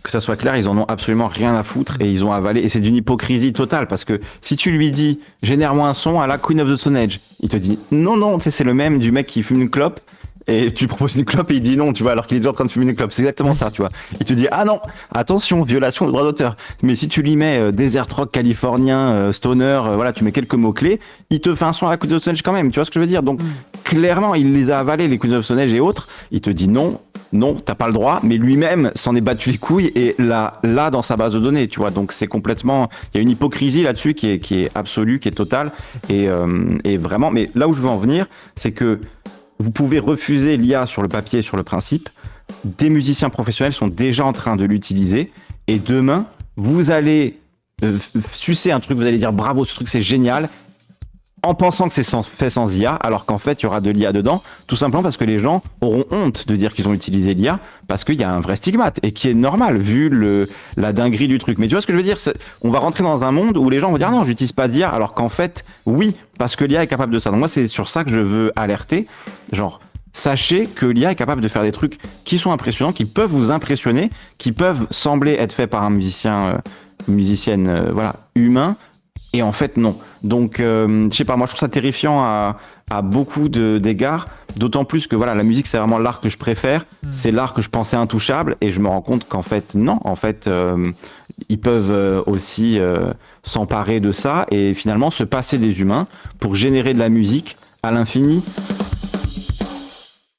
que ça soit clair, ils en ont absolument rien à foutre et ils ont avalé. Et c'est d'une hypocrisie totale parce que si tu lui dis génère-moi un son à la Queen of the Stone Age, il te dit non, non, tu sais, c'est le même du mec qui fume une clope. Et tu lui proposes une clope et il dit non, tu vois, alors qu'il est déjà en train de fumer une clope. C'est exactement ça, tu vois. Il te dit ah non, attention, violation de droit d'auteur. Mais si tu lui mets desert rock californien, stoner, voilà, tu mets quelques mots clés, il te fait un son à la Queen of the Stone Age quand même. Tu vois ce que je veux dire? Donc clairement, il les a avalés, les Queen of the Stone Age et autres. Il te dit non, non, t'as pas le droit. Mais lui-même s'en est battu les couilles et là dans sa base de données, tu vois. Donc c'est complètement, il y a une hypocrisie là-dessus qui est absolue, qui est totale et vraiment. Mais là où je veux en venir, c'est que vous pouvez refuser l'IA sur le papier, sur le principe. Des musiciens professionnels sont déjà en train de l'utiliser. Et demain, vous allez sucer un truc, vous allez dire bravo, ce truc c'est génial, en pensant que c'est fait sans IA, alors qu'en fait il y aura de l'IA dedans, tout simplement parce que les gens auront honte de dire qu'ils ont utilisé l'IA, parce qu'il y a un vrai stigmate, et qui est normal vu la dinguerie du truc. Mais tu vois ce que je veux dire, on va rentrer dans un monde où les gens vont dire non, j'utilise pas d'IA, alors qu'en fait, oui, parce que l'IA est capable de ça. Donc moi c'est sur ça que je veux alerter, genre sachez que l'IA est capable de faire des trucs qui sont impressionnants, qui peuvent vous impressionner, qui peuvent sembler être faits par un musicien, une musicienne voilà, humain, et en fait non. Donc je sais pas, moi je trouve ça terrifiant à beaucoup d'égards, d'autant plus que voilà, la musique c'est vraiment l'art que je préfère, c'est l'art que je pensais intouchable, et je me rends compte qu'en fait non, en fait ils peuvent aussi s'emparer de ça et finalement se passer des humains pour générer de la musique à l'infini.